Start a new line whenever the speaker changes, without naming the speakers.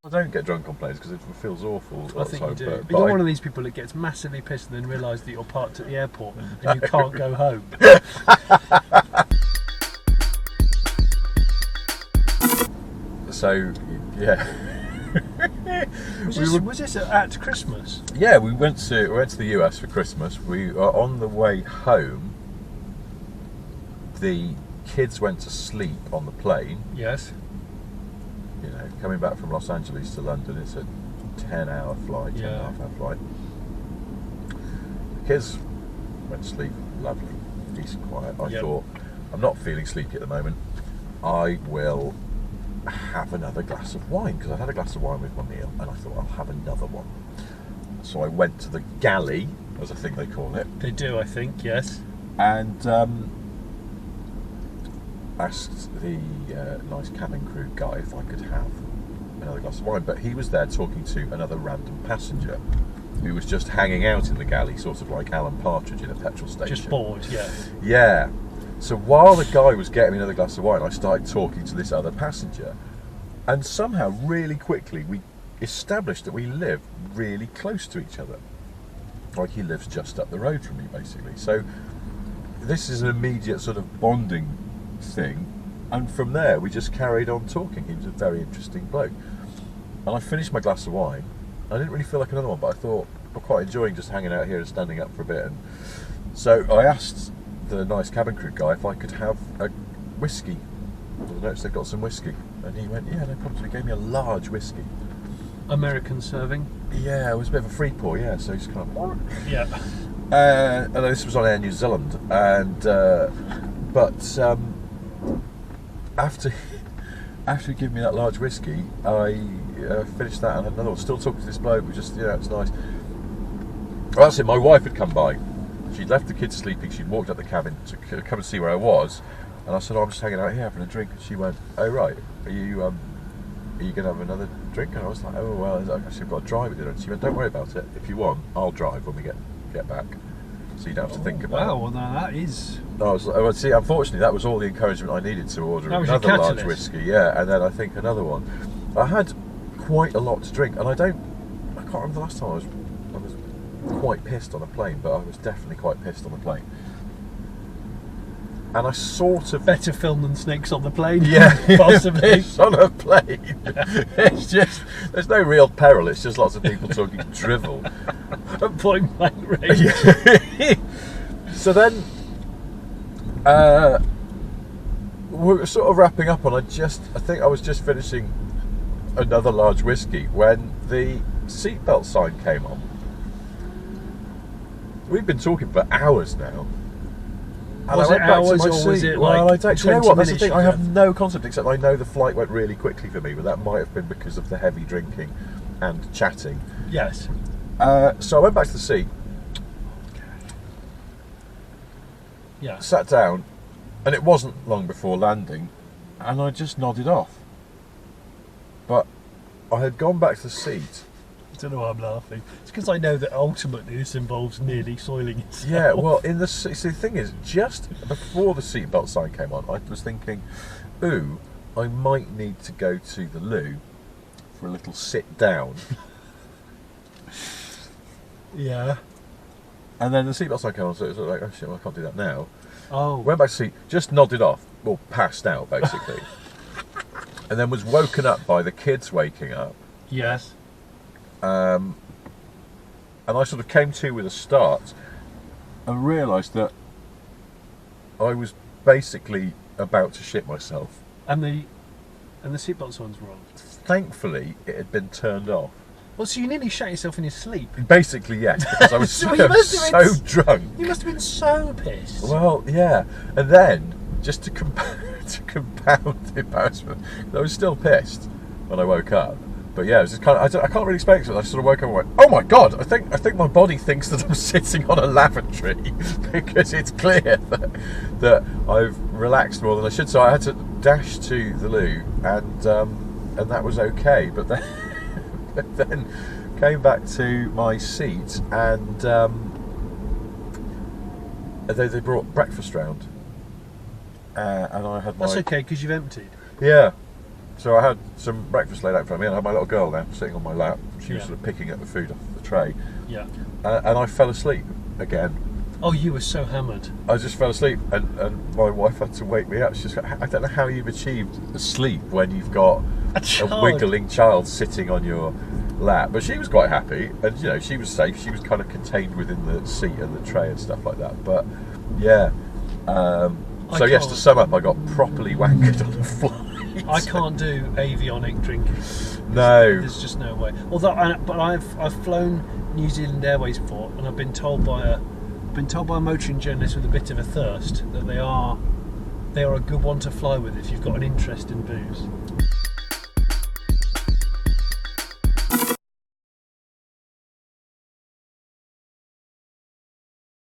I don't get drunk on planes because it feels awful.
I think you do.
But
You're one of these people that gets massively pissed and then realises that you're parked at the airport and you can't go home.
So, yeah.
Was this at Christmas?
Yeah, we went to the US for Christmas. We are on the way home. The kids went to sleep on the plane.
Yes.
You know, coming back from Los Angeles to London, it's a 10-hour flight, 10.5-hour flight. The kids went to sleep, lovely, decent quiet. I thought, I'm not feeling sleepy at the moment. I will have another glass of wine, because I had a glass of wine with my meal, and I thought I'll have another one. So I went to the galley, as I think they call it.
They do, I think, yes.
And asked the nice cabin crew guy if I could have another glass of wine, but he was there talking to another random passenger who was just hanging out in the galley, sort of like Alan Partridge in a petrol station.
Just bored, yeah.
Yeah. So while the guy was getting me another glass of wine, I started talking to this other passenger, and somehow really quickly we established that we live really close to each other. Like, he lives just up the road from me, basically. So this is an immediate sort of bonding thing, and from there we just carried on talking. He was a very interesting bloke, and I finished my glass of wine. I didn't really feel like another one, but I thought I'm quite enjoying just hanging out here and standing up for a bit. And so I asked the nice cabin crew guy if I could have a whiskey. I noticed they've got some whiskey, and he went, yeah, no problem. So he gave me a large whiskey.
American serving?
Yeah, it was a bit of a free pour, yeah, so he's kind of...
Yeah.
And this was on Air New Zealand, and but after he gave me that large whiskey, I finished that and had another one. Still talking to this bloke, we just, it's nice. Well, that's it, my wife had come by. She'd left the kids sleeping, she'd walked up the cabin to come and see where I was, and I said, I'm just hanging out here having a drink, and she went, oh right, are you going to have another drink? And I was like, oh well, actually I've got to drive at dinner. And she went, don't worry about it, if you want, I'll drive when we get back, so you don't have to think about it.
Wow, well now that is...
See, unfortunately that was all the encouragement I needed to order another large whiskey, yeah, and then I think another one. I had quite a lot to drink, and I can't remember the last time I was quite pissed on a plane, but I was definitely quite pissed on a plane. And I sort of...
Better film than Snakes on the Plane?
Yeah,
possibly.
Piss on a plane. It's just, there's no real peril, it's just lots of people talking drivel.
At point blank range.
So then, we were sort of wrapping up, and I think I was just finishing another large whiskey when the seatbelt sign came on. We've been talking for hours now. And
was it hours, or was it like 20
do you know what? That's the thing.
minutes?
I have no concept, except I know the flight went really quickly for me, but that might have been because of the heavy drinking and chatting.
Yes.
So I went back to the seat.
Yeah.
Sat down, and it wasn't long before landing, and I just nodded off. But I had gone back to the seat.
I don't know why I'm laughing. It's because I know that ultimately this involves nearly soiling yourself.
Yeah, well, see, the thing is, just before the seatbelt sign came on, I was thinking, ooh, I might need to go to the loo for a little sit down.
Yeah.
And then the seatbelt sign came on, so it was like, oh shit, well, I can't do that now.
Oh.
Went back to the seat, just nodded off, well, passed out basically. And then was woken up by the kids waking up.
Yes.
And I sort of came to with a start and realised that I was basically about to shit myself.
And the seatbelt sign's wrong.
Thankfully, it had been turned off.
Well, so you nearly shot yourself in your sleep.
Basically, yes, because I was
So
so drunk.
You must have been so pissed.
Well, yeah. And then, just to compound the embarrassment, I was still pissed when I woke up. But yeah, it was just kind of, I can't really explain it. I sort of woke up and went, oh my god, I think my body thinks that I'm sitting on a lavatory because it's clear that I've relaxed more than I should. So I had to dash to the loo, and that was okay. But then came back to my seat, and they brought breakfast round, and I had my...
That's okay, because you've emptied.
Yeah. So I had some breakfast laid out for me, and I had my little girl there sitting on my lap. She was
Yeah.
sort of picking up the food off the tray,
Yeah.
and I fell asleep again.
Oh, you were so hammered.
I just fell asleep, and my wife had to wake me up. She's like, I don't know how you've achieved sleep when you've got a wiggling child sitting on your lap. But she was quite happy, and you know, she was safe. She was kind of contained within the seat and the tray and stuff like that. But yeah. So yes, to sum up, I got properly wankered on the flight.
I can't do avionic drinking.
No.
There's just no way. Although, but I've flown New Zealand Airways before, and I've been told by a motoring journalist with a bit of a thirst that they are a good one to fly with if you've got an interest in booze.